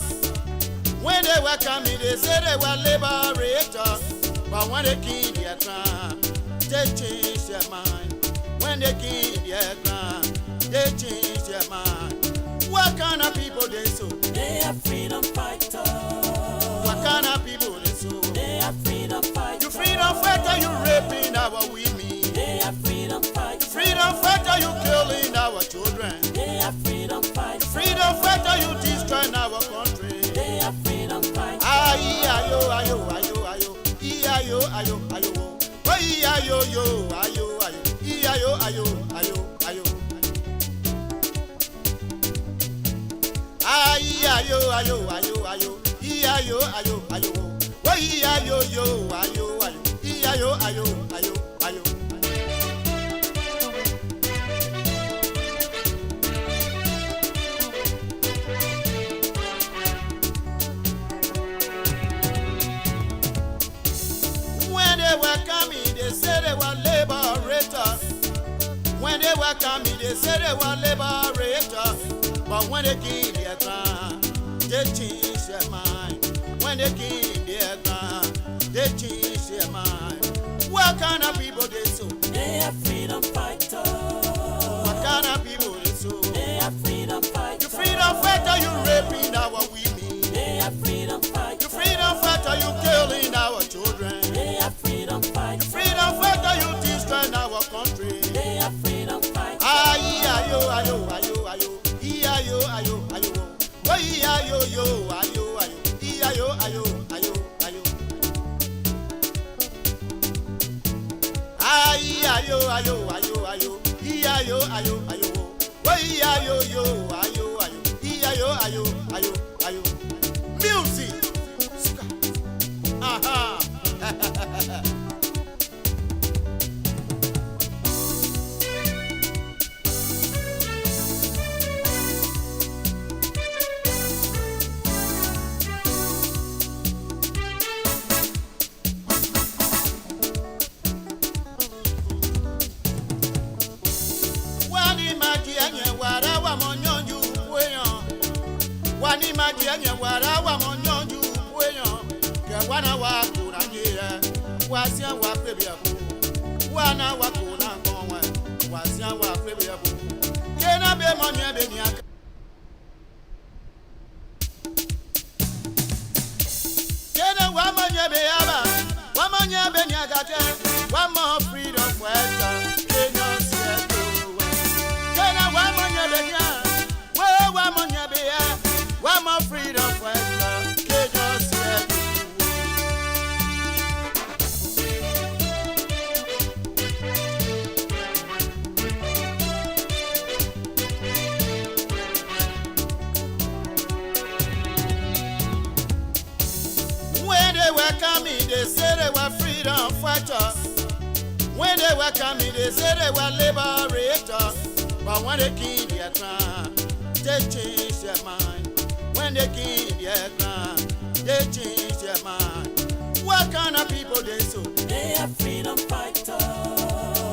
When they welcome me, they say they were liberators. But when they kill their crown, they change their mind. When they kill their crown, they change their mind. What kind of people they so? They are freedom fighters. What kind of people they so? They are freedom fighters. You freedom fighter, you raping our women. They are freedom fighters. Freedom fighter, you killing our children. They are freedom fighters. Freedom fighter, you destroying our country. They are freedom fighters. Ayo, ayo, ayo, ayo, ayo, ayo, ayo, oh, ayo, yo, ayo, ayo, ayo, ayo, ayo, ayo. Ayo, ayo, ayo, ayo, ayo, ayo, ayo, oh, ayo, yo, ayo, ayo, ayo, ayo, ayo. When they welcome me, they say they were liberators. When they welcome me, they say they were liberators. But when they kill their crown, they change their mind. When they kill their crown, they change their mind. What kind of people they so? They are freedom fighters. What kind of people they so? They are freedom fighters. You freedom fighter, you raping our women. They are freedom fighters. You freedom fighter, you killing our children. They are freedom fighters. Freedom fighter, you destroying our country. They are freedom fighters. Ayo, ayo, ayo, ayo, ayo, ayo, ayo, oh, ayo, yo, ayo, ayo, ayo, ayo, ayo, ayo. Ayo, ayo, ayo, ayo, ayo, ayo, ayo, oh, ayo, yo, ayo, ayo, ayo, ayo, ayo. Music. Aha. Wani maji enye wara wa monyonju weyan ke wana wa kuna nyire wasia wa prebiabu wana wa kuna ngonwe wasia wa prebiabu kena be monye be ni aka kena wa monye be aba wa monye be ni aka wa mo freedom fighter kenya seto kena wa monye be ni wa monye be ya one more freedom fighter, Kenya said. When they welcome me, they say they were freedom fighters. When they welcome me, they say they were liberators. But when they kill their crown, they change their mind. When they kill their crown, they change their mind. What kind of people they so? They are freedom fighters.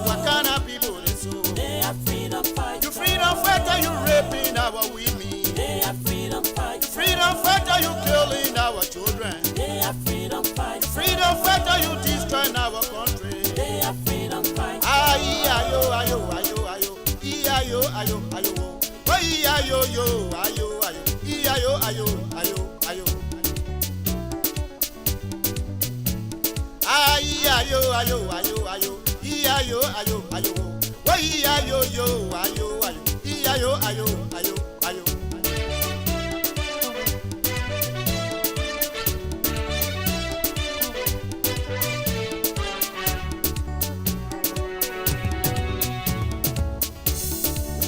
What kind of people they so? They are freedom fighters. You freedom fighter, you raping our women. They are freedom fighters. Freedom fighter, you killing our children. They are freedom fighters. Freedom fighter, you destroying our country. They are freedom fighters. Ayo, ayo, ayo, ayo, ayo, ayo, ayo, oh, ayo, yo, ayo, ayo. Ayo, ayo, ayo, ayo. Ayo, ayo, ayo, ayo. Ayo, ayo, ayo. Oh, ayo, yo, ayo, ayo. Ayo, ayo, ayo, ayo.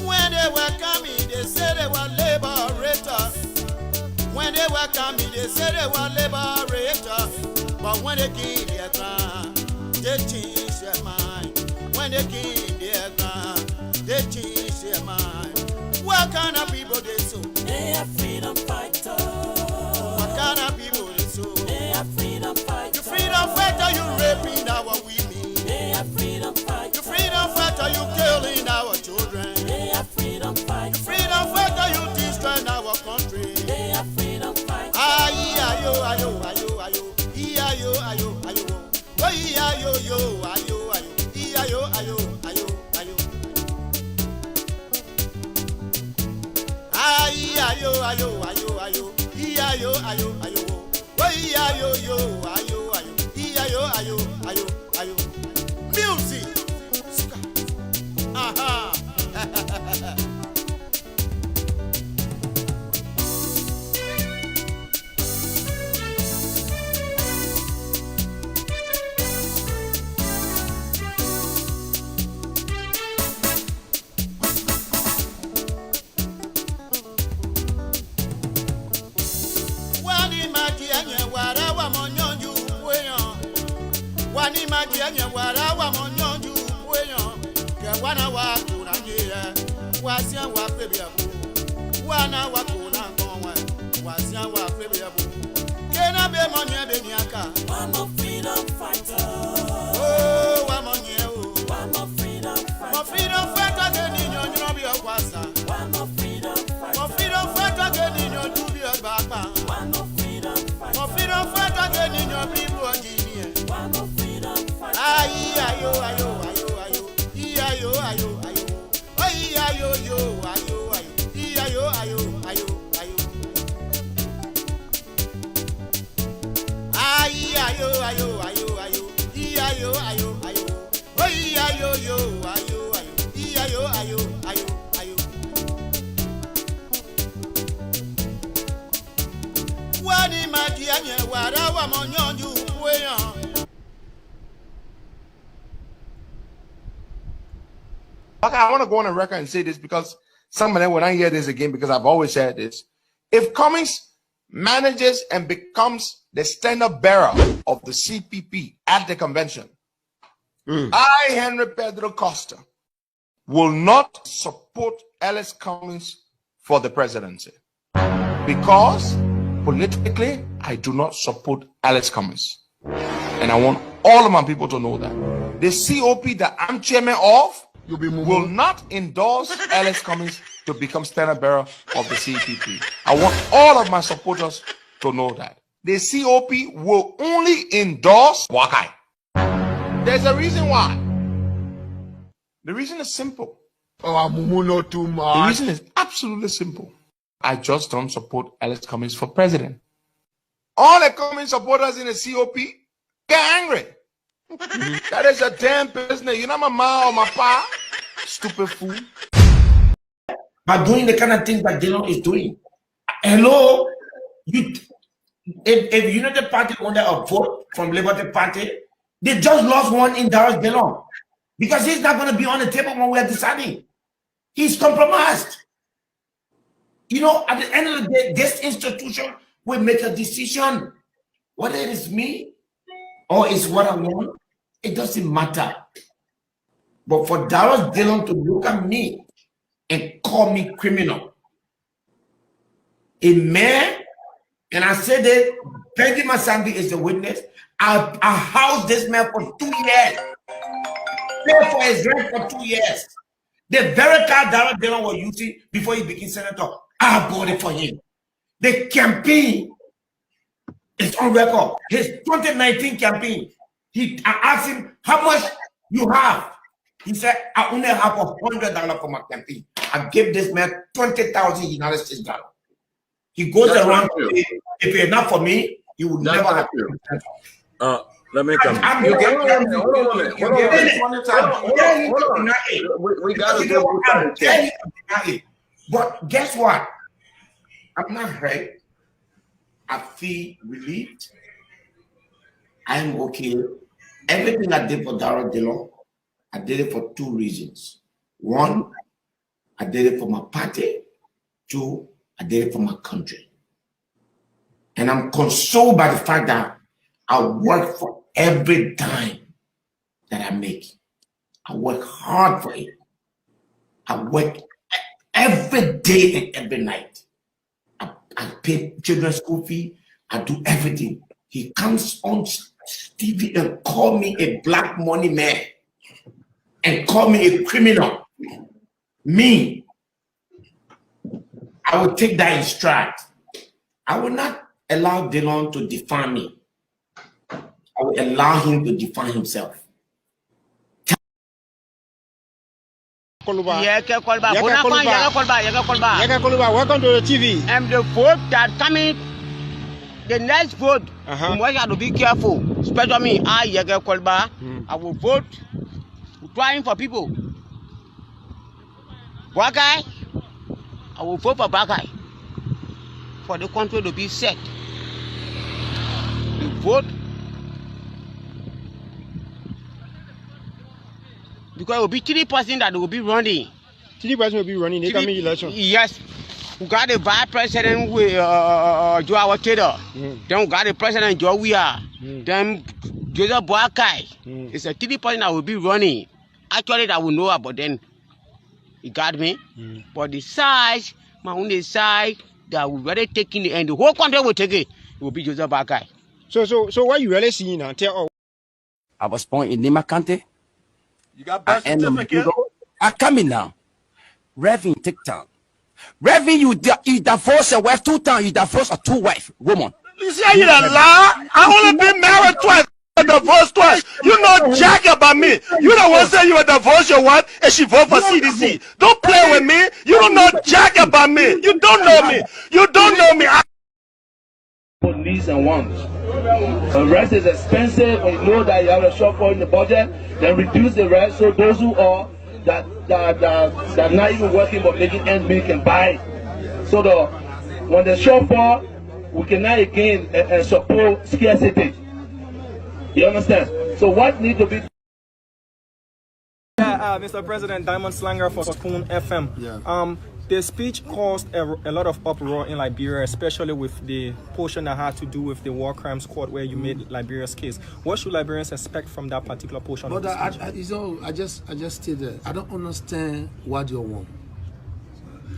When they welcome me, they say they were liberators. When they welcome me, they say they were liberators. But when they kill their crown, they change their mind. When they kill their crown, they change their mind. What kind of people they so? They are freedom fighters. What kind of people they so? They are freedom fighters. You freedom fighter, you raping our women. They are freedom fighters. You freedom fighter, you killing our children. They are freedom fighters. You freedom fighter, you destroying our country. They are freedom fighters. Iya-yo-yo, ayo-ayo. Iya-yo, ayo, ayo, ayo. Music. Aha. Wani maji anye wara wa monyonju kweyan. Wani maji anye wara wa monyonju kweyan. Ke wana wa kuna nyere. Wasian wa febi abu. Wana wa kuna konwe. Wasian wa febi abu. Kena be monye be niaka. One more freedom fighter. Oh, wa monye oh. One more freedom fighter. Mo freedom fighter ke ni nyonyo bi okwasa. One more freedom fighter. Mo freedom fighter ke ni nyonyo bi ogbapa. One more freedom fighter. Mo freedom fighter ke ni nyonyo bi ojini. One more freedom fighter. Ayi ayo ayo ayo ayo. Iya-yo ayo ayo. Oh iya-yo yo ayo ayo. Iya-yo ayo ayo ayo. Ayi-ayo ayo ayo ayo. Iya-yo ayo ayo. Oh iya-yo yo ayo ayo. Iya-yo ayo ayo ayo. Wani maji anye wara wa monyonju kweyan. Okay, I want to go on a record and say this because somebody when I hear this again, because I've always said this. If Cummings manages and becomes the standard bearer of the CPP at the convention, I, Henry Pedro Costa, will not support Alice Cummings for the presidency because politically, I do not support Alice Cummings. And I want all of my people to know that. The COP that I'm chairman of will not endorse Alice Cummings to become standard bearer of the CPP. I want all of my supporters to know that. The COP will only endorse Wakai. There's a reason why. The reason is simple. The reason is absolutely simple. I just don't support Alice Cummings for president. All the Cummings supporters in the COP get angry. That is a damn business. You're not my ma or my pa. Stupid fool. By doing the kind of things that Dillon is doing. Hello? If United Party wanted a vote from Liberty Party, they just lost one in Dallas Dillon. Because he's not going to be on the table when we are deciding. He's compromised. You know, at the end of the day, this institution will make a decision. Whether it is me or it's what I want, it doesn't matter. But for Dallas Dillon to look at me and call me criminal, a man, and I said that Benjamin Sandy is the witness, I housed this man for 2 years. Paid for his rent for 2 years. The very car Dallas Dillon was using before he became senator, I bought it for him. The campaign is on record. His 2019 campaign, I asked him, how much you have? He said, I only have $100 for my campaign. I gave this man 20,000 United States dollars. He goes around, if it's not for me, he would never have to. Let me come. You get hold on a minute. We got to go. But guess what? I'm not hurt. I feel relieved. I'm okay. Everything I did for Dallas Dillon, I did it for 2 reasons. 1, I did it for my party. 2, I did it for my country. And I'm consoled by the fact that I work for every dime that I make. I work hard for it. I work every day and every night. I pay children's school fee. I do everything. He comes on TV and call me a black money man and call me a criminal. Me, I will take that in stride. I will not allow Dillon to define me. I will allow him to define himself. Welcome to the TV. And the vote that coming the next vote, we have to be careful. Especially me, I will vote trying for people. Black guy, I will vote for black guy for the country to be set. The vote because it will be 3% that will be running. 3% will be running. They can make election. Yes. We got the vice president with Joe Taylor. Then we got the president Joe Weir. Then Joseph Boakai. It's a 3% that will be running. Actually, that we know about then. You got me? But the size, my only side that we already taking it, and the whole country will take it. It will be Joseph Boakai. So what you really seeing now? I was born in Lima County. You got birth certificate? I coming now. Reverend take time. Reverend, you divorce your wife 2 times. You divorce a 2 wife woman. You say you a lie? I only been married twice. Divorced twice. You know jack about me. You don't want to say you a divorce your wife and she vote for CDC. Don't play with me. You don't know jack about me. You don't know me. You don't know me. Needs and wants. The rest is expensive, and you know that you have a shortfall in the budget. Then reduce the rest so those who are that not even working but making ends meet can buy. So when the shortfall, we cannot again support scarcity. You understand? So what needs to be? Yeah, Mr. President, Diamond Slanger for Spoon FM. Yeah. The speech caused a lot of uproar in Liberia, especially with the portion that had to do with the War Crimes Court where you made Liberia's case. What should Liberians expect from that particular portion of the speech? I just stated, I don't understand what you want.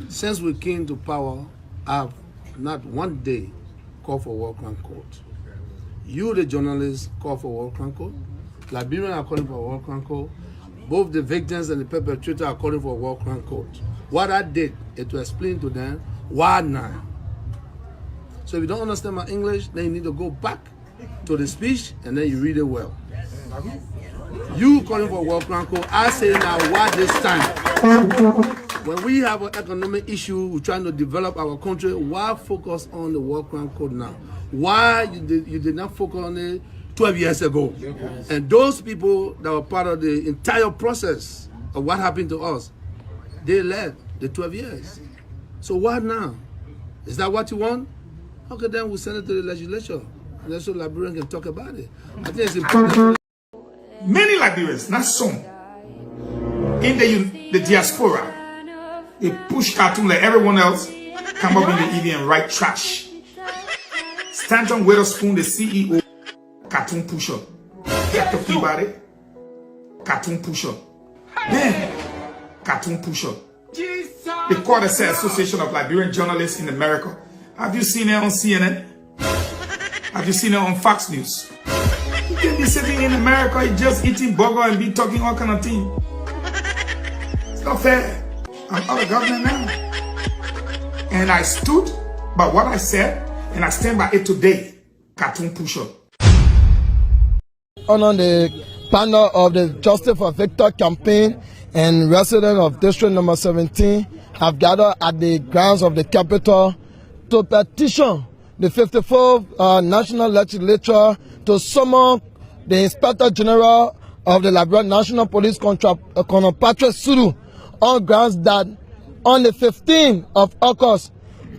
Since we came to power, I've not one day called for War Crime Court. You, the journalists, call for War Crime Court. Liberians are calling for War Crime Court. Both the victims and the perpetrator are calling for War Crime Court. What I did is to explain to them why now. So if you don't understand my English, then you need to go back to the speech and then you read it well. You calling for War Crime Court, I say now why this time? When we have an economic issue, we're trying to develop our country, why focus on the War Crime Code now? Why you did not focus on it 12 years ago? And those people that were part of the entire process of what happened to us, they led the 12 years. So what now? Is that what you want? Okay, then we'll send it to the legislature. And then so Liberians can talk about it. I think it's important. Many Liberians, not some, in the diaspora, they push cartoon like everyone else, come up in the evening and write trash. Stanton Witherspoon, the CEO, cartoon pusher. Get talking about it. Cartoon pusher. Then, cartoon pusher. The Quarterset Association of Liberian Journalists in America. Have you seen it on CNN? Have you seen it on Fox News? You can be sitting in America, just eating burger and be talking all kind of things. It's not fair. I'm out of government now. And I stood by what I said, and I stand by it today. Cartoon pusher. On the panel of the Justice for Victor campaign and residents of District number 17 have gathered at the grounds of the Capitol to petition the 54th National Legislature to summon the Inspector General of the Liberian National Police, Colonel Patrick Suru, on grounds that on the 15th of August,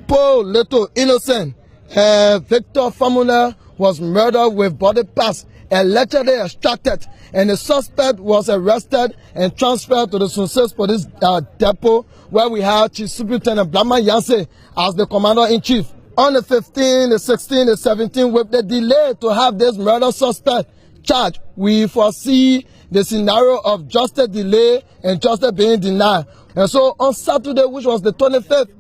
Paul Little Innocent, Victor Famula was murdered with body parts allegedly extracted, and the suspect was arrested and transferred to the Sunset Police Depot, where we have Chief Superintendent Blama Yanse as the Commander-in-Chief. On the 15th, the 16th, the 17th, with the delay to have this murder suspect charged, we foresee the scenario of justice delay and justice being denied. And so on Saturday, which was the 25th,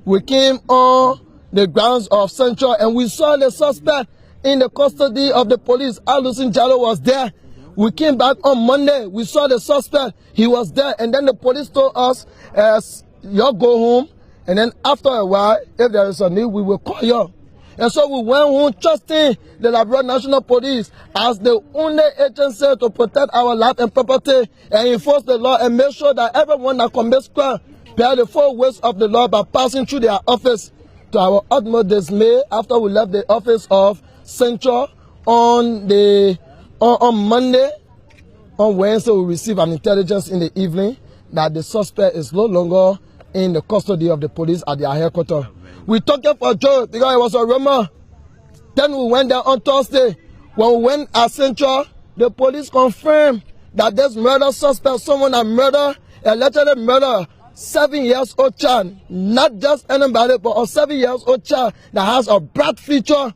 we came on the grounds of Central and we saw the suspect in the custody of the police. Alusin Jalo was there. We came back on Monday. We saw the suspect. He was there. And then the police told us, you go home. And then after a while, if there is a need, we will call you. And so we went home trusting the Liberian National Police as the only agency to protect our life and property and enforce the law and make sure that everyone that commits crime bear the full weight of the law by passing through their office to our utmost dismay after we left the office of Central on Monday. On Wednesday, we received an intelligence in the evening that the suspect is no longer in the custody of the police at their headquarters. We took it for joke because it was a rumor. Then we went there on Thursday. When we went at Central, the police confirmed that this murder suspect, someone that murdered, allegedly murdered 7-year-old child, not just anybody, but a 7-year-old child that has a bad feature,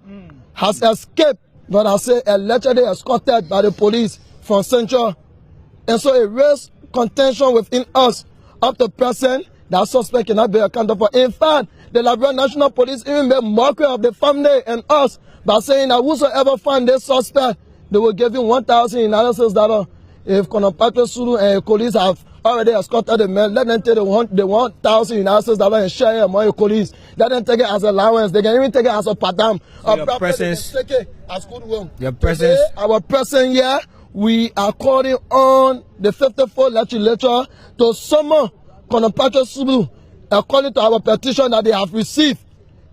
has escaped, but I say allegedly escorted by the police from Central. And so it raised contention within us. Up to present, that suspect cannot be accounted for. In fact, the Liberian National Police even made mockery of the family and us by saying that whosoever find this suspect, they will give him $1,000. If Konopatro Sulu and police have already escorted the man, let them take the $1,000 and share it among the police. Let them take it as allowance. They can even take it as a padam. So your presence, take it as goodwill. Your presence. Today, our presence here, we are calling on the 54th legislature to summon Konopatro Sulu according to our petition that they have received.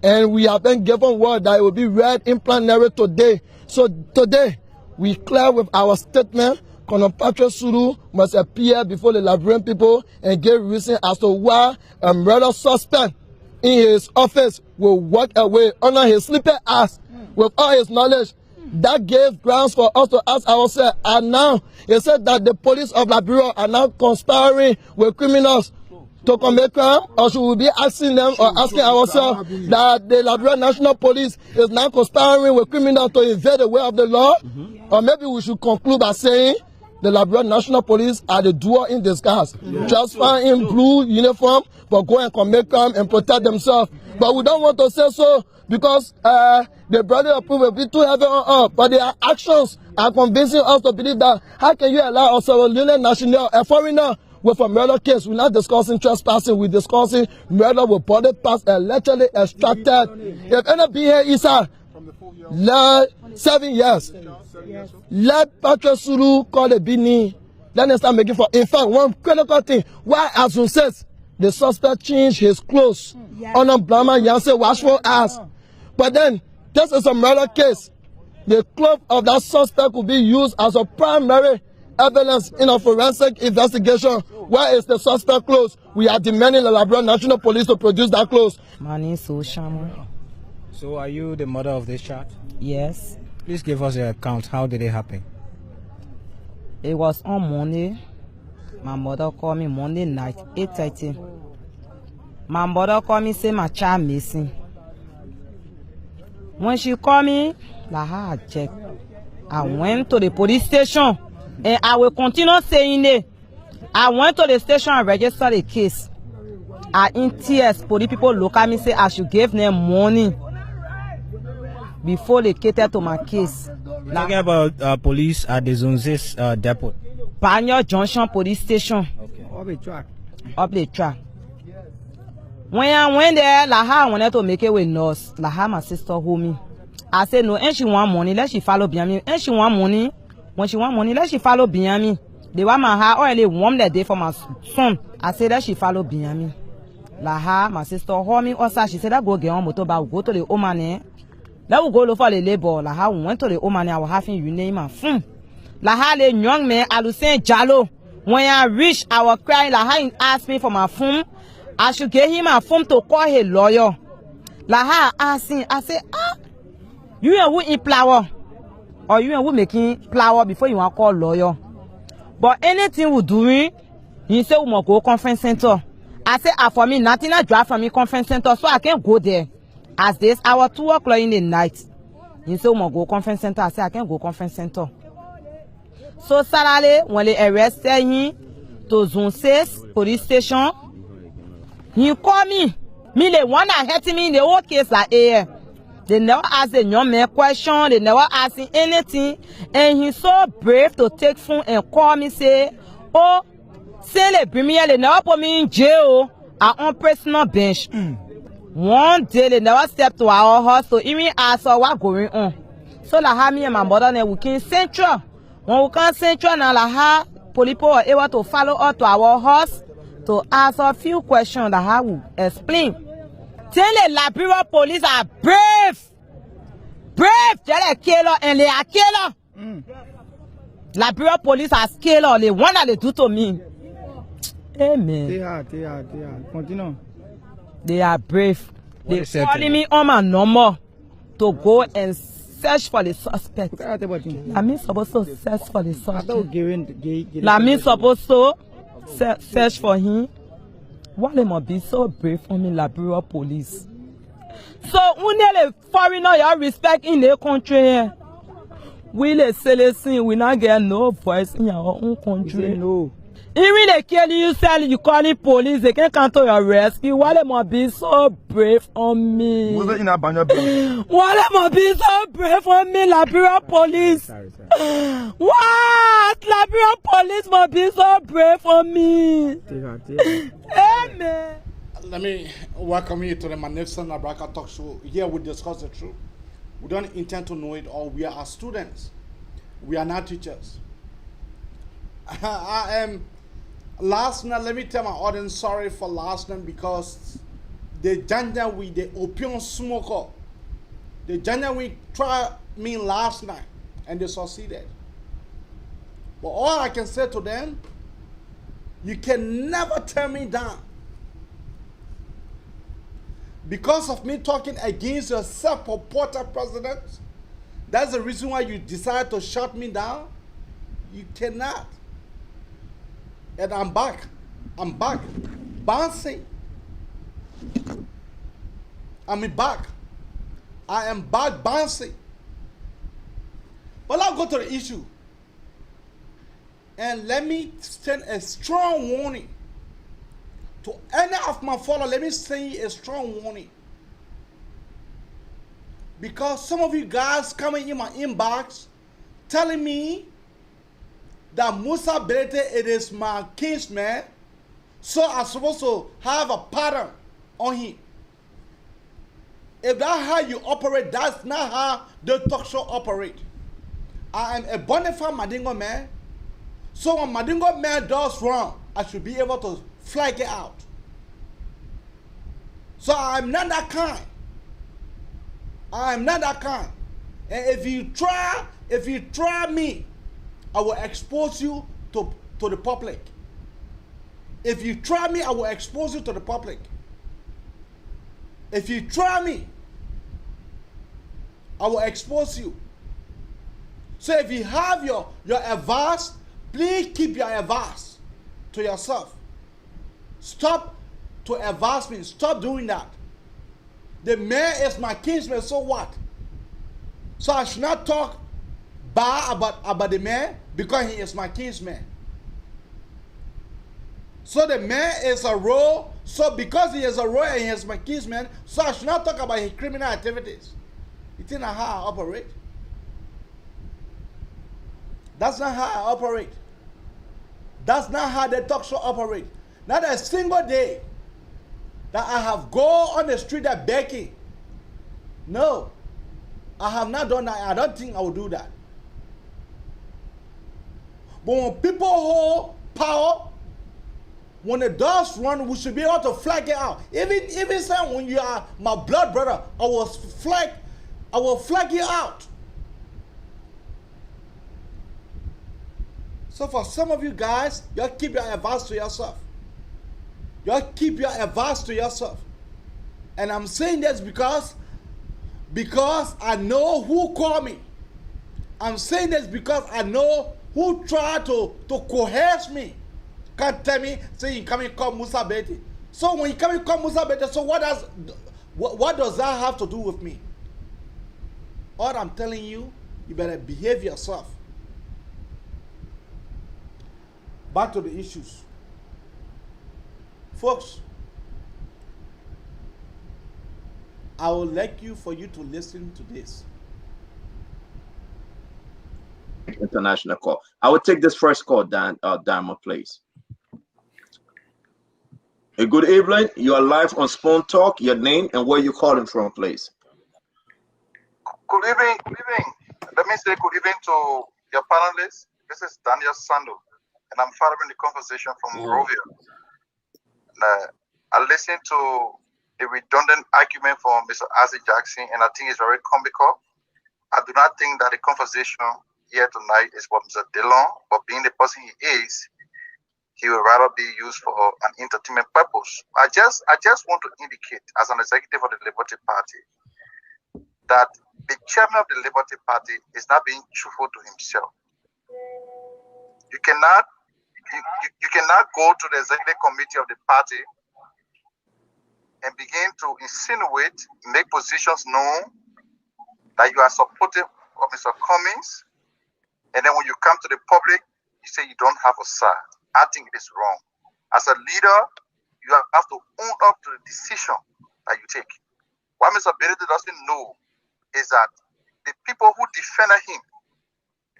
And we have been given word that it will be read in plenary today. So today, we clear with our statement. Konopatro Sulu must appear before the Liberian people and give reason as to why a murder suspect in his office will walk away under his sleeping ass with all his knowledge. That gave grounds for us to ask ourselves. And now, it said that the police of Liberia are now conspiring with criminals to commit crime, or should we be asking them or asking ourselves that the Liberian National Police is now conspiring with criminals to invade the way of the law? Or maybe we should conclude by saying the Liberian National Police are the doer in disguise. Just find in blue uniform, but go and commit crime and protect themselves. But we don't want to say so because the brother of people will be too heavy on us. But their actions are convincing us to believe that how can you allow a Sierra Leonean national, a foreigner, with a murder case? We're not discussing trespassing, we're discussing murder with body parts allegedly extracted. If any be here is let 7 years. Let Patrick Sulu call the Bini. Let them start making for. In fact, one critical thing, why Azun says the suspect changed his clothes on a Brahma Yanse watchful ass. But then this is a murder case. The clothes of that suspect will be used as a primary evidence in a forensic investigation. Where is the suspect clothes? We are demanding the Liberian National Police to produce that clothes. My name is Oshama. So are you the mother of this child? Yes. Please give us your account. How did it happen? It was on Monday. My mother called me Monday night, 8:30. My mother called me, say my child missing. When she called me, I checked. I went to the police station, and I will continue saying it. I went to the station and registered a case. I in tears, police people look at me, say I should give them money before they cater to my case. Talking about police at the Zonzes depot. Pioneer Junction Police Station. Okay. Up the track. When I went there, I wanted to make it with nurse. My sister hold me. I said no, and she want money, let she follow behind me. And she want money. When she want money, let she follow behind me. They want my hair already warm that day for my son. I said that she follow behind me. My sister hold me also. She said that go get on motor, but go to the woman. Let we go look for the labor. We went to the woman. I was having you name her. The young man, I was saying Jalo. When I reached, I was crying. He asked me for my phone. I should give him a phone to call his lawyer. I asked him, I said, you and who eat flour? Or you and who making flour before you want to call lawyer? But anything we doing, he said we must go conference center. I said, for me, nothing I drive from me conference center, so I can't go there. As this hour 2 o'clock in the night. He said we must go conference center. I said, I can't go conference center. So Saturday, when they arrested him to Zone 6 police station, he called me. Me, the one that hurt me in the whole case like here. They never asked the young man question. They never asked him anything. And he's so brave to take phone and call me, say, oh, say they bring me here. They never put me in jail. On personal bench. One day, they never stepped to our house to even ask her what going on. So, me and my mother, we came Central. When we come Central, now, police were able to follow us to our house to ask a few questions that I will explain. Then the Liberian police are brave. Brave. They're a killer and they are killer. Liberian police are killer. The one that they do to me. Amen. They are. Continue. They are brave. They is certain? calling me on my number to go and search for the suspect. I mean supposed to search for the suspect. I mean supposed to search for him. Why they must be so brave for me, Liberia police? So when they foreigner you respect in the country, we the citizens we not get no voice in our own country. No. Even they kill you, you calling police, they can't come to your rescue. Why they must be so brave on me? Why they must be so brave on me, Liberia police? What? Liberia police must be so brave on me. Amen. Let me welcome you to the magnificent Abraka Talk Show. Here we discuss the truth. We don't intend to know it all. We are students. We are not teachers. I am... Last night, let me tell my audience sorry for last night because the gender with the opium smoker, the gender we tried me last night and they succeeded. But all I can say to them, you can never turn me down. Because of me talking against your self-purported president, that's the reason why you decided to shut me down. You cannot. And I'm back. Bouncing. I'm back. I am back bouncing. But I'll go to the issue. And let me send a strong warning to any of my followers. Let me send a strong warning. Because some of you guys coming in my inbox telling me that Musa Belete, it is my kinsman, so I'm supposed to have a pattern on him. If that's how you operate, that's not how the talk show operate. I am a bona fide Mandingo man, so when Mandingo man does wrong, I should be able to flag it out. So I'm not that kind. I'm not that kind. And if you try me, I will expose you to the public. If you try me, I will expose you to the public. If you try me, I will expose you. So if you have your advice, please keep your advice to yourself. Stop to advise me. Stop doing that. The man is my kinsman, so what? So I should not talk bad about the man because he is my kinsman. So the man is a role, so because he is a role and he is my kinsman, so I should not talk about his criminal activities. You think that's how I operate? That's not how I operate. That's not how the talk show operate. Not a single day that I have go on the street that begging. No, I have not done that. I don't think I will do that. But when people hold power, when the doors run, we should be able to flag it out. Even saying when you are my blood brother, I will flag you out. So for some of you guys, you keep your advice to yourself. You keep your advice to yourself. And I'm saying this because I know who called me. I'm saying this because I know who tried to coerce me. Can't tell me, say you come and call Musa Betty. So when you come and call Musa Betty, so what does that have to do with me? All I'm telling you, you better behave yourself. Back to the issues. Folks, I would like for you to listen to this. International call. I will take this first call, Dharma, please. Good evening. You are live on Spoon Talk. Your name and where you calling from, please. Good evening. Good evening. Let me say good evening to your panelists. This is Daniel Sando, and I'm following the conversation from Rovia. I listened to a redundant argument from Mr. Isaac Jackson, and I think it's very comical. I do not think that the conversation here tonight is for Mr. Dillon, but being the person he is, he would rather be used for an entertainment purpose. I just want to indicate, as an executive of the Liberty Party, that the chairman of the Liberty Party is not being truthful to himself. You cannot go to the executive committee of the party and begin to insinuate, make positions known that you are supportive of Mr. Cummings, and then when you come to the public, you say you don't have a side. I think it is wrong. As a leader, you have to own up to the decision that you take. What Mr. Benedict doesn't know is that the people who defended him,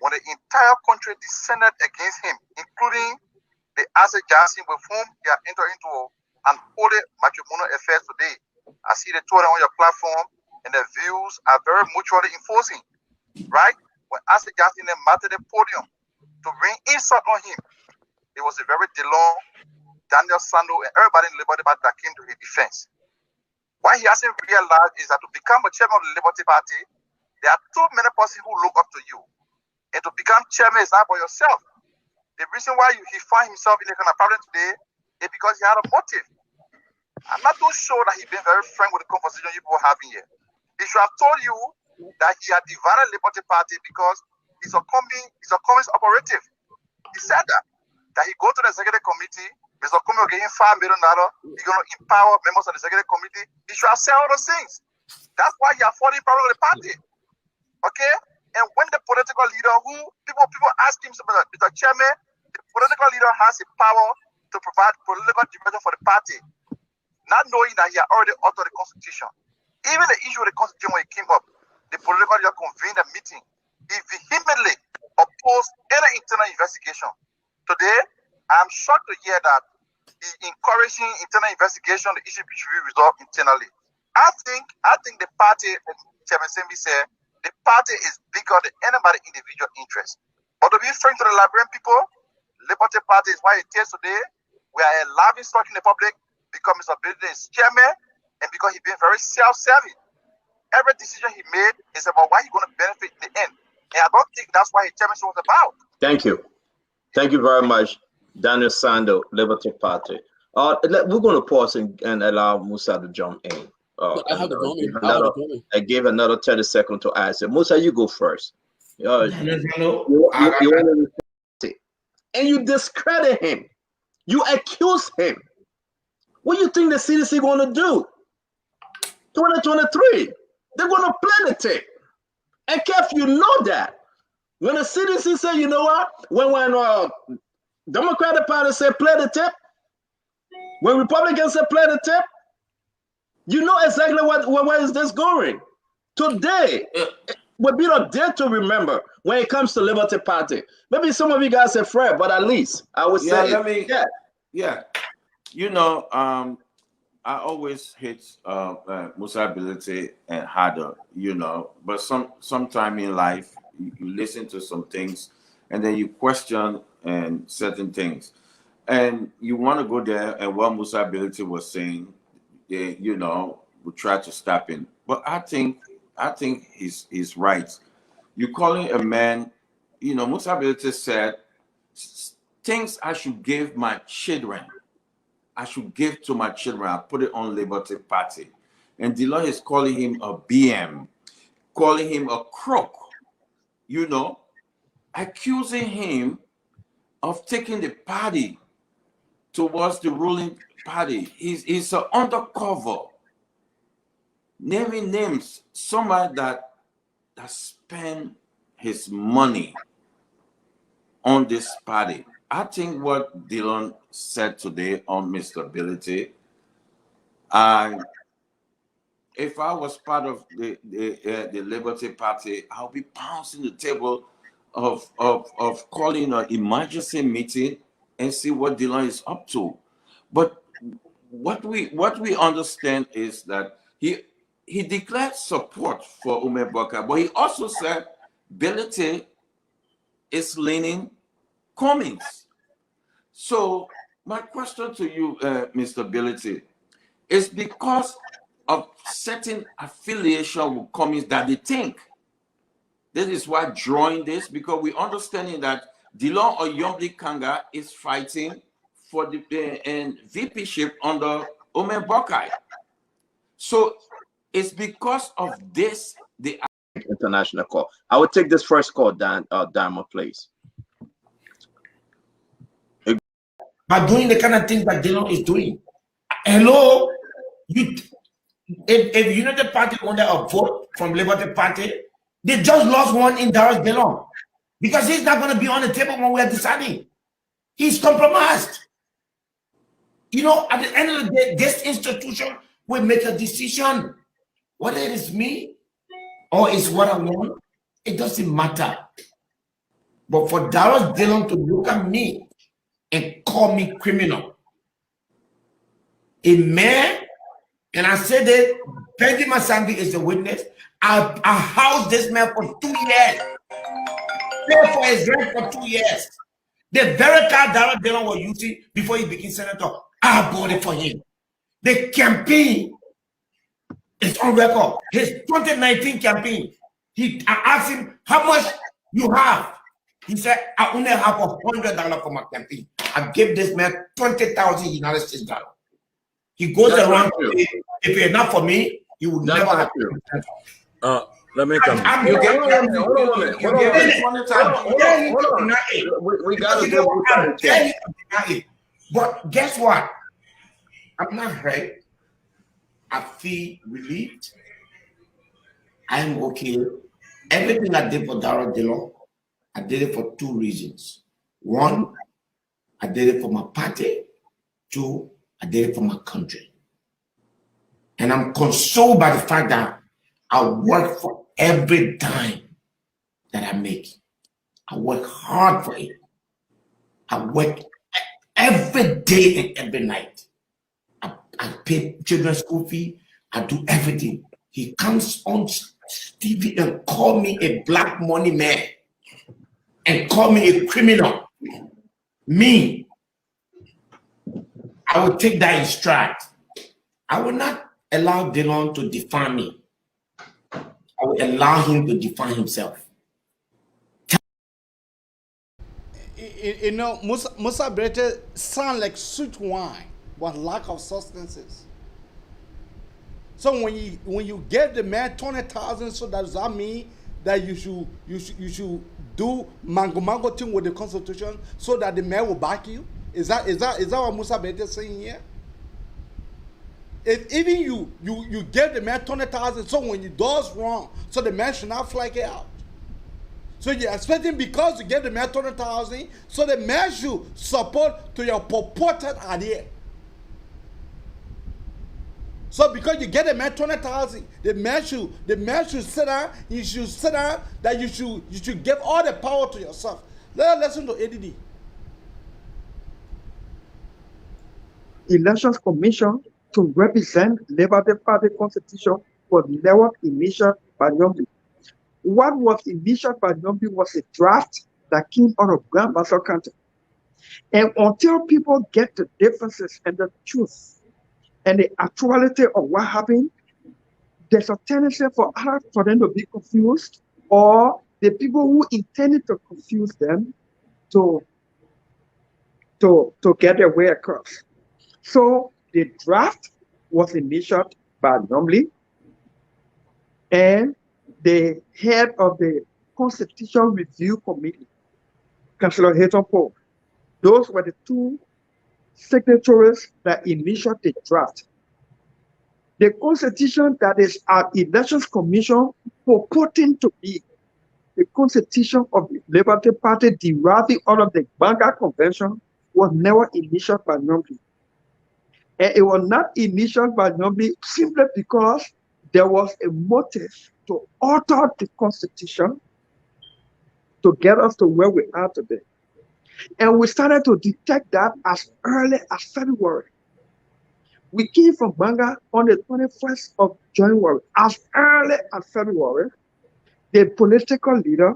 when the entire country descended against him, including the Isaac Johnson with whom he had entered into an holy matrimonial affair today. I see the two of them on your platform, and their views are very mutually enforcing, right? When Isaac Johnson then mounted the podium to bring insult on him, it was a very Dillon, Daniel Sando, and everybody in the Liberty Party that came to his defense. What he hasn't realized is that to become a chairman of the Liberty Party, there are too many persons who look up to you. And to become chairman is not by yourself. The reason why he find himself in a kind of problem today is because he had a motive. I'm not too sure that he's been very frank with the conversation you people are having here. He should have told you that he had divided the Liberty Party because he's a communist operative. He said that he go to the executive committee, Mr. Cummings will give him $5 million, he's going to empower members of the executive committee. He should have said all those things. That's why he has fallen problem of the party. Okay? And when the political leader who people ask him, Mr. Chairman, the political leader has the power to provide political direction for the party, not knowing that he had already altered the constitution. Even the issue of the constitution when it came up, the political leader convened a meeting. He vehemently opposed any internal investigation. Today, I'm shocked to hear that he's encouraging internal investigation. The issue should be resolved internally. I think the party, as Chairman Sembi said, the party is bigger than anybody's individual interest. But to be frank to the Liberian people, Liberty Party is why it is today. We are a laughing stock in the public because Mr. Benedict is chairman and because he's been very self-serving. Every decision he made is about what he's going to benefit in the end. And I don't think that's why his chairmanship was about. Thank you. Thank you very much, Daniel Sando, Liberty Party. We're going to pause and allow Musa to jump in. I gave another 30 seconds to answer. Musa, you go first. And you discredit him. You accuse him. What do you think the CDC going to do? 2023, they're going to play the tape. And Kev, you know that. When the CDC say, you know what? When Democratic Party say play the tape, when Republicans say play the tape, you know exactly where is this going. Today will be a day to remember when it comes to Liberty Party. Maybe some of you guys are afraid, but at least I would say You know, I always hate Musa ability and harder, you know, but sometime in life you listen to some things and then you question and certain things, and you want to go there and what Musa ability was saying, you know, we try to stop him. But I think he's right. You calling a man, you know, Musa ability said things I should give my children. I should give to my children. I put it on Liberty Party. And Dillon is calling him a BM, calling him a crook, you know, accusing him of taking the party towards the ruling party. He's an undercover, naming names, somebody that spend his money on this party. I think what Dillon said today on Mr. Ability, if I was part of the Liberty Party, I'll be pouncing the table of calling an emergency meeting and see what Dillon is up to. But what we understand is that he declared support for Ume Baka, but he also said Ability is leaning Cummings. So my question to you, Mr. Ability, It's because of certain affiliation with communists that they think. This is why drawing this, because we understanding that Dillon or Yombli Kanga is fighting for the VP-ship under Omer Bokai. So it's because of this the international call. I would take this first call, Diamond, please. By doing the kind of things that Dillon is doing. Hello, if United Party wanted a vote from Liberty Party, they just lost one in Darius Dillon because he's not going to be on the table when we are deciding. He's compromised. You know, at the end of the day, this institution will make a decision. Whether it is me or it's what I want, it doesn't matter. But for Darius Dillon to look at me and call me criminal, a man, and I said that Benjamin Sandy is the witness. I housed this man for 2 years. Paid for his rent for 2 years. The very car Darius Dillon was using before he became senator, I bought it for him. The campaign is on record. His 2019 campaign, I asked him, how much you have? He said, I only have $100 for my campaign. I gave this man 20,000 United States dollars. He goes around, if it's not for me, he would never have to. Let me come. We got to go. But guess what? I'm not hurt. I feel relieved. I'm okay. Everything I did for Darius Dillon, I did it for 2 reasons. 1, I did it for my party. 2, I did it for my country. And I'm consoled by the fact that I work for every dime that I make. I work hard for it. I work every day and every night. I pay children's school fee. I do everything. He comes on TV and call me a black money man and call me a criminal. Me, I will take that in stride. I will not allow Dillon to define me. I will allow him to define himself. You know, Musa Brete sound like sweet wine, but lack of substances. So when you give the man 20,000, so does that mean that you should do mango thing with the Constitution so that the man will back you? Is that what Musa Brete is saying here? If even you give the man 20,000, so when he does wrong, so the man should not flag it out. So you're expecting because you gave the man 20,000, so the man should support to your purported idea. So because you get the man 20,000, the man should sit down. You should sit down that you should give all the power to yourself. Let us listen to ADD. Elections Commission to represent Liberty Party Constitution was never initiated by Yombli. What was initiated by Yombli was a draft that came out of Grand Bassa County. And until people get the differences and the truth and the actuality of what happened, there's a tendency for them to be confused, or the people who intended to confuse them to get their way across. So the draft was initiated by Yombli, and the head of the Constitution Review Committee, Councillor Hayton Pope. Those were the 2 signatories that initiated the draft. The Constitution that is our Elections Commission purporting to be the Constitution of the Liberty Party deriving out of the Banga Convention was never initiated by Yombli. And it was not initiated by Yombli simply because there was a motive to alter the Constitution to get us to where we are today. And we started to detect that as early as February. We came from Banga on the 21st of January. As early as February, the political leader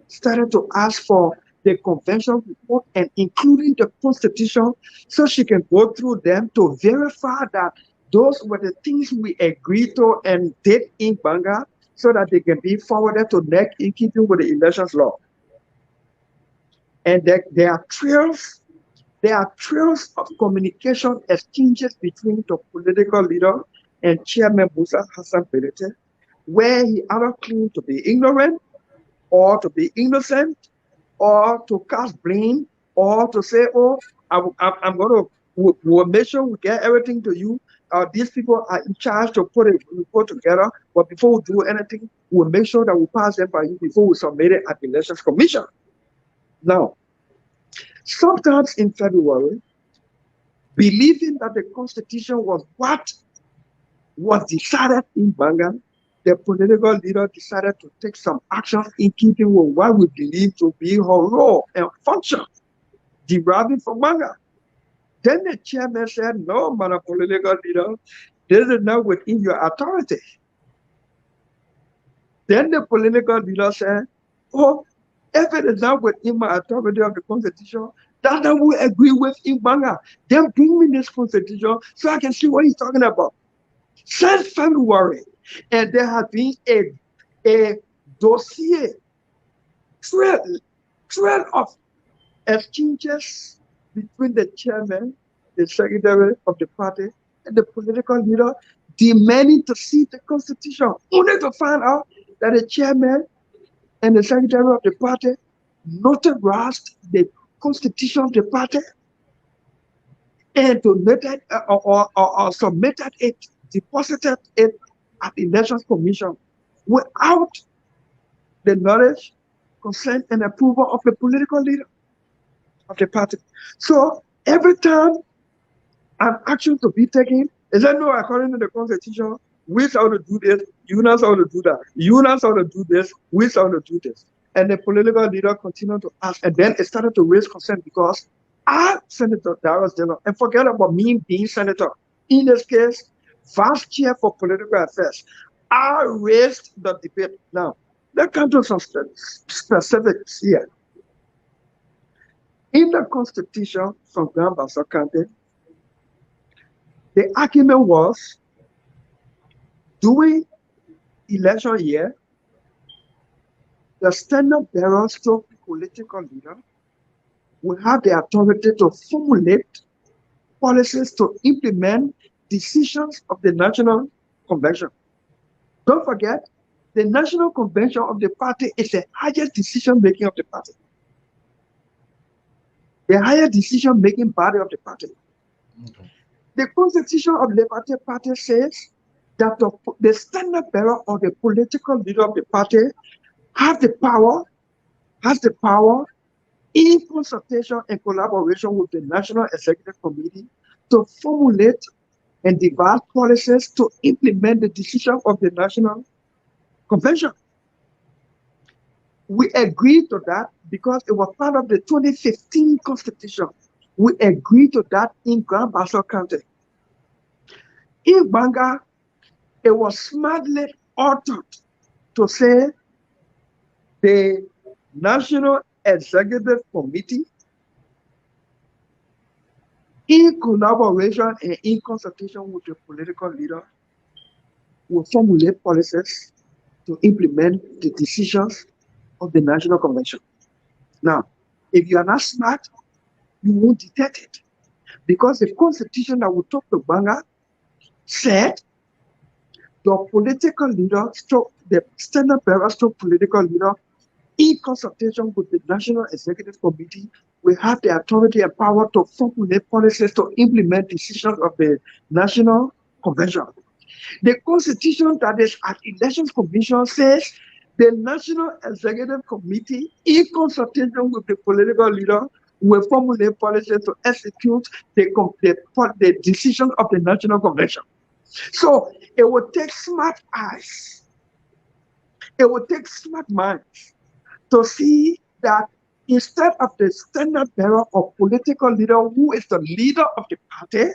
started to ask for the convention report and including the Constitution so she can go through them to verify that Those were the things we agreed to and did in Banga so that they can be forwarded to NEC in keeping with the elections law. And there are trails of communication exchanges between the political leader and Chairman Musa Hassan Belete, where he either claimed to be ignorant or to be innocent or to cast blame or to say, oh, I'm going to we'll make sure we get everything to you. These people are in charge to put a report together, but before we do anything, we'll make sure that we pass them by you before we submit it at the Elections Commission. Now, sometimes in February, believing that the Constitution was what was decided in Banga, the political leader decided to take some action in keeping with what we believe to be her role and function deriving from Banga. Then the chairman said, no, Madam Political Leader, this is not within your authority. Then the political leader said, oh, if it is not within my authority of the Constitution, that I will agree with in Banga. Then bring me this Constitution so I can see what he's talking about. Since February, and there has been a dossier, trail of exchanges between the chairman, the secretary of the party, and the political leader demanding to see the Constitution, only to find out that the chairman and the secretary of the party notarized the Constitution of the party and donated or submitted it, deposited it at the Elections Commission without the knowledge, consent, and approval of the political leader of the party. So every time an action to be taken, is that no, according to the Constitution, we shall to do this, you not shall to do that, you not shall to do this, we shall to do this. And the political leader continued to ask, and then it started to raise concern because Senator Darius Dillon, and forget about me being senator, in this case, vice chair for political affairs, I raised the debate. Now, let's come to some specifics here. In the Constitution from Grand Bassa County, the argument was during election year, the standard bearer stroke political leader will have the authority to formulate policies to implement decisions of the National Convention. Don't forget, the National Convention of the party is the highest decision-making of the party. The highest decision-making body of the party. Okay. The Constitution of the Party says that the standard bearer or the political leader of the party has the power in consultation and collaboration with the National Executive Committee to formulate and devise policies to implement the decision of the National Convention. We agreed to that because it was part of the 2015 Constitution. We agreed to that in Grand Bassa County. In Banga, it was smartly altered to say the National Executive Committee, in collaboration and in consultation with the political leader, will formulate policies to implement the decisions of the National Convention. Now, if you are not smart, you won't detect it. Because the Constitution that we talked to Banga said the political leader, the standard bearer, political leader, in consultation with the National Executive Committee, we have the authority and power to formulate policies to implement decisions of the National Convention. The Constitution that is at Elections Commission says the National Executive Committee, in consultation with the political leader, will formulate policies to execute the decision of the National Convention. So it will take smart eyes, it will take smart minds to see that instead of the standard bearer or political leader who is the leader of the party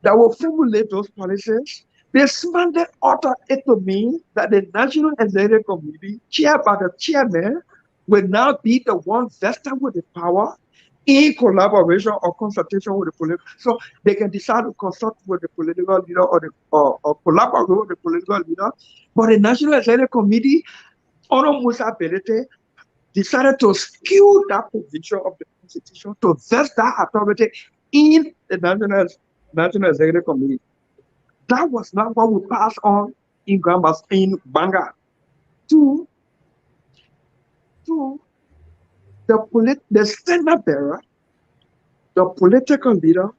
that will formulate those policies, they smartly altered it to mean that the National Executive Committee, chaired by the chairman, will now be the one vested with the power in collaboration or consultation with the political. So they can decide to consult with the political leader or collaborate with the political leader. But the National Executive Committee, under Musa Belete, decided to skew that provision of the Constitution to vest that authority in the National Executive Committee. That was not what we passed on in Banga. To the standard bearer, the political leader,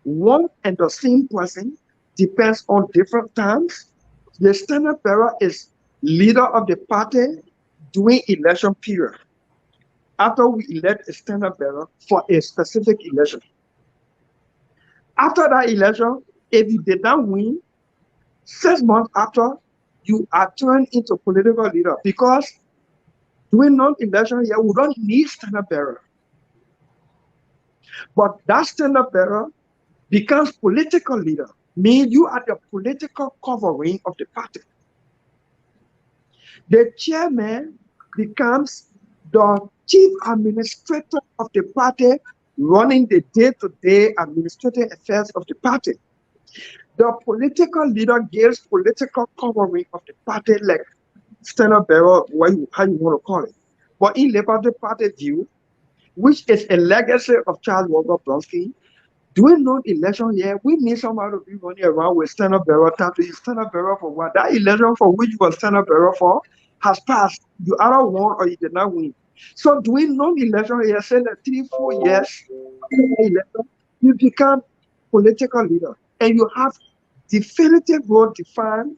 one and the same person, depends on different times. The standard bearer is leader of the party during election period. After we elect a standard bearer for a specific election. After that election, if you did not win, 6 months after, you are turned into political leader, because during non-election year, we don't need standard bearer. But that standard bearer becomes political leader, means you are the political covering of the party. The chairman becomes the chief administrator of the party, running the day-to-day administrative affairs of the party. The political leader gives political covering of the party, like standard bearer, how you want to call it. But in Liberty Party view, which is a legacy of Charles Walker Blonsky, during non-election year, we need somebody to be running around with standard bearer. Standard bearer for what? That election for which you were standard bearer for has passed. You either won or you did not win. So during non-election year, say that 3-4 years, you become political leader, and you have definitive role defined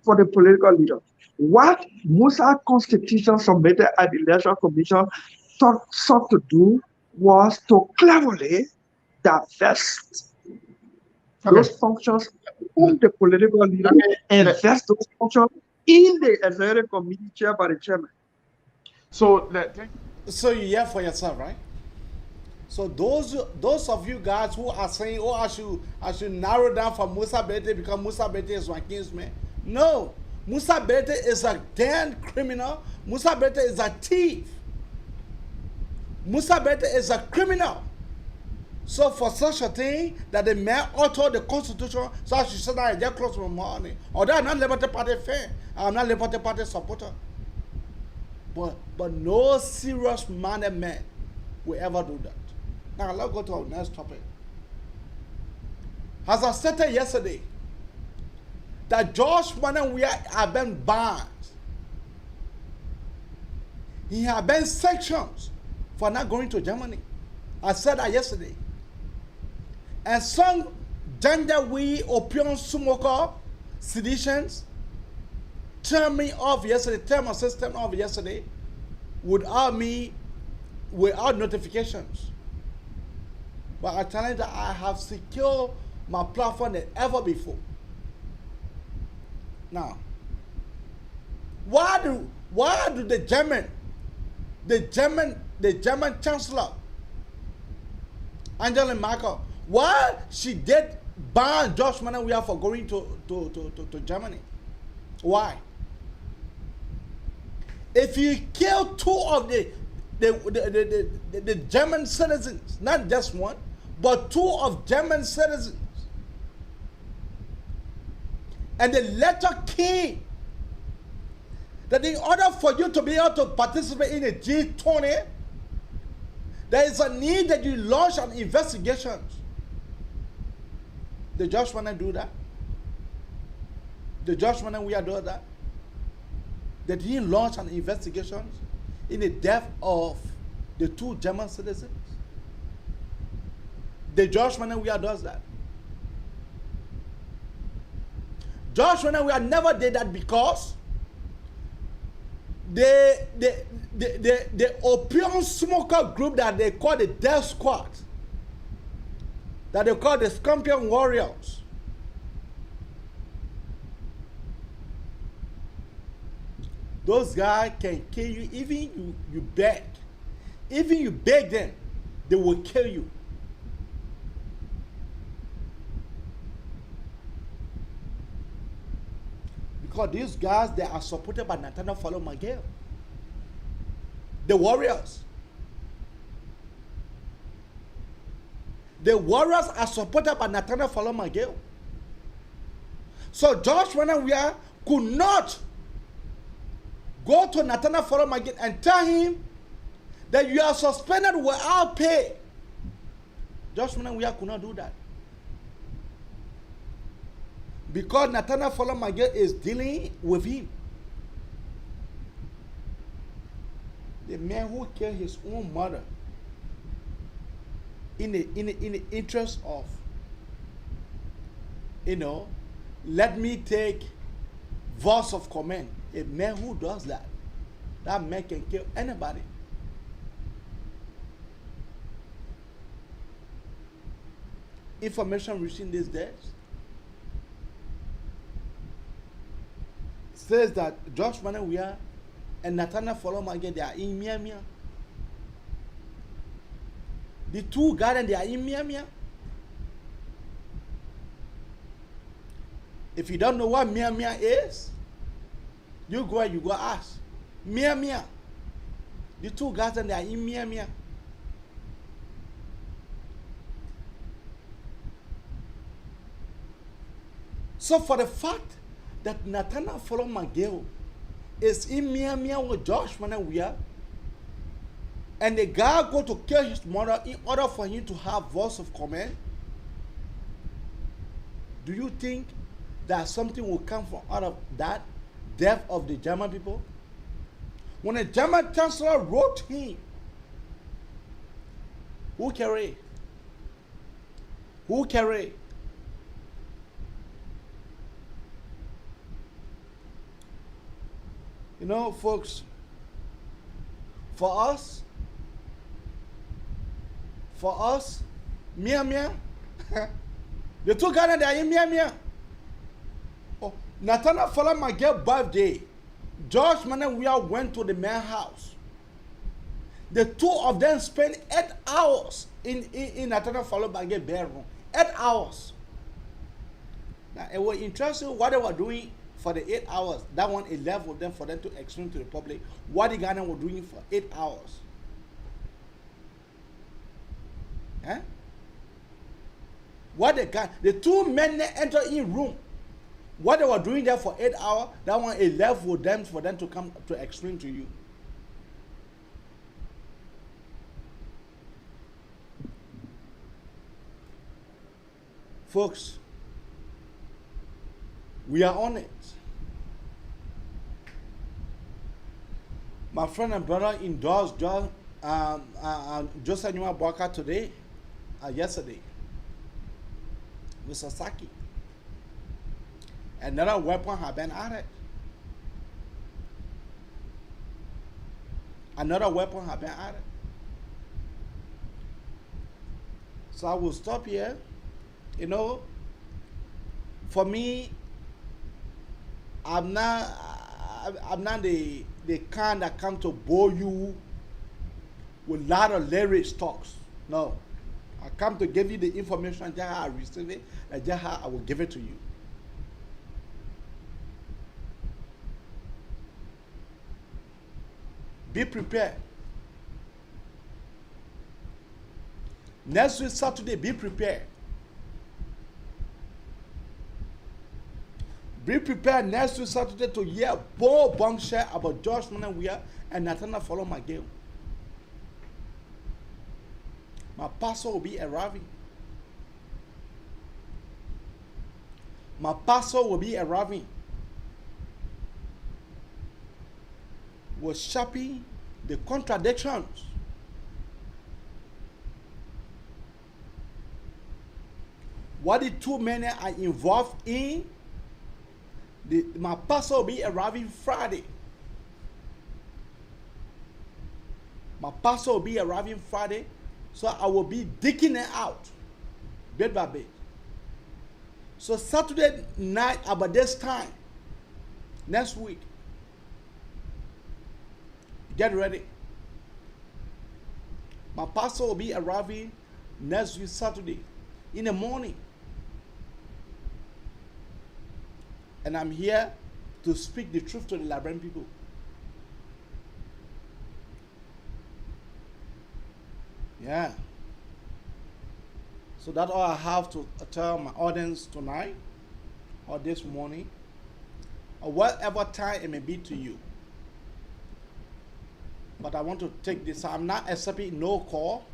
for the political leader. What Musa Constitution submitted at the Election Commission sought to do was to cleverly divest those functions from the political leader and vest those functions in the executive committee chaired by the chairman. So you hear for yourself, right? So those of you guys who are saying, oh, I should narrow down for Musa Belete because Musa Belete is my kinsman. No, Musa Belete is a damn criminal. Musa Belete is a thief. Musa Belete is a criminal. So for such a thing that the man altered the Constitution, so I should say that I just close my money. Although I'm not Liberty Party fan, I'm not Liberty Party supporter. But no serious-minded man will ever do that. Now let's go to our next topic. As I stated yesterday, that George Manenwia have been banned. He has been sanctioned for not going to Germany. I said that yesterday. And some gender-we opium smoker seditions turned me off yesterday, turned my system off yesterday without notifications. But I tell you that I have secured my platform than ever before. Now, why do the German Chancellor Angela Merkel, why she did ban George Manenwia for going to Germany? Why? If you kill 2 of the German citizens, not just one, but 2 of German citizens, and the letter came that in order for you to be able to participate in the G20, there is a need that you launch an investigation. The George Manenwia do that? The George Manenwia do that? Did he launch an investigation in the death of the 2 German citizens? The George Manenwia does that. George Manenwia never did that because the opium smoker group that they call the Death Squad, that they call the Scorpion Warriors, those guys can kill you even you beg. Even you beg them, they will kill you. Because these guys, they are supported by Nathaniel Follow Miguel. The warriors. The warriors are supported by Nathaniel Falomageo. So George Weah could not go to Nathaniel Falomageo and tell him that you are suspended without pay. George Weah could not do that. Because Nathaniel Falomageo is dealing with him. The man who killed his own mother in the interest of, let me take voice of command. A man who does that, that man can kill anybody. Information reaching these days says that George Weah and Nathaniel Falomageo, they are in Miami. The two guys, they are in Miami. If you don't know what Miami is, you go ask. Miami. The two guys, they are in Miami. So for the fact that Nathaniel Falomageo is in Miami with George Weah, and the guy go to kill his mother in order for him to have voice of command, do you think that something will come from out of that death of the German people? When the German chancellor wrote him, who carry? Who carry? You know, folks, for us, Mia, the two guys that are in Mia. Oh, Nathaniel Falomageo birthday, George Weah went to the mayor house. The two of them spent 8 hours in Nathaniel Falomageo bedroom. 8 hours. Now, it was interesting what they were doing for the 8 hours. That one is left with them for them to explain to the public what the Ghana were doing for 8 hours. Huh? What the two men that entered in room, what they were doing there for 8 hours, that one is left with them for them to come to explain to you. Folks, we are on it. My friend and brother endorsed Joseph Nyuma Boaka today, yesterday, with Sasaki. Another weapon had been added. Another weapon had been added. So I will stop here. You know, for me, I'm not the kind that come to bore you with a lot of lyrics talks. No. I come to give you the information just how I receive it and just how I will give it to you. Be prepared. Next week, Saturday, be prepared. Be prepared next week, Saturday, to hear a bold bombshell about George Weah and Nathaniel Falomageo. My pastor will be arriving. My pastor will be arriving. Was sharpening the contradictions. What the two men are involved in. My pastor will be arriving Friday. My pastor will be arriving Friday, so I will be digging it out, bit by bit. So Saturday night about this time, next week, get ready. My pastor will be arriving next week Saturday in the morning. And I'm here to speak the truth to the Liberian people. Yeah. So that's all I have to tell my audience tonight or this morning or whatever time it may be to you. But I want to take this. I'm not accepting no call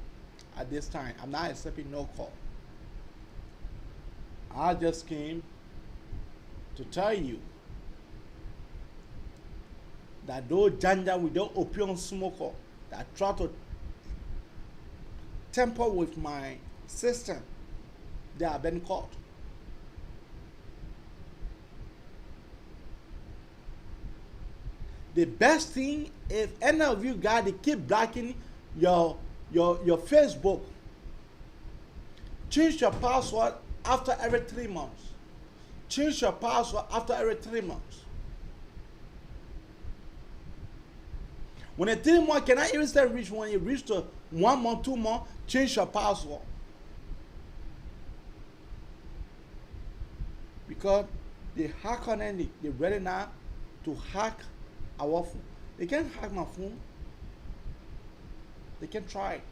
at this time. I'm not accepting no call. I just came to tell you that those janja with those opium smoker that try to tamper with my system, they have been caught. The best thing, if any of you guys they keep blocking your Facebook, change your password after every 3 months. Change your password after every 3 months. When a 3 month cannot even start reach, when you reach to 1 month, 2 months, change your password. Because they hack on it, they're ready now to hack our phone. They can't hack my phone. They can try.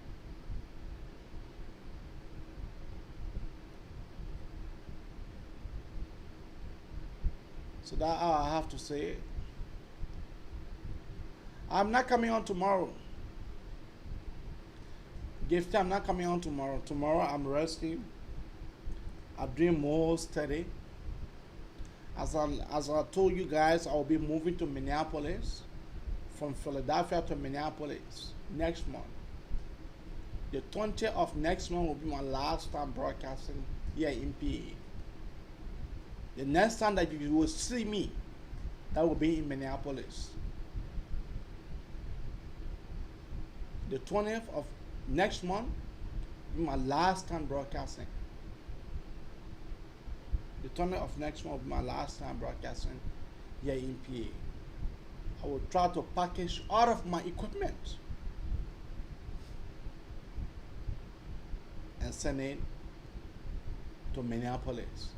So that's all I have to say. I'm not coming on tomorrow. Gift, I'm not coming on tomorrow. Tomorrow I'm resting. I'm doing more study. As I told you guys, I'll be moving to Minneapolis, from Philadelphia to Minneapolis next month. The 20th of next month will be my last time broadcasting here in PA. The next time that you will see me, that will be in Minneapolis. The 20th of next month will be my last time broadcasting. The 20th of next month will be my last time broadcasting here in PA. I will try to package all of my equipment and send it to Minneapolis.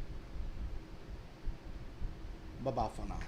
Bye-bye for now.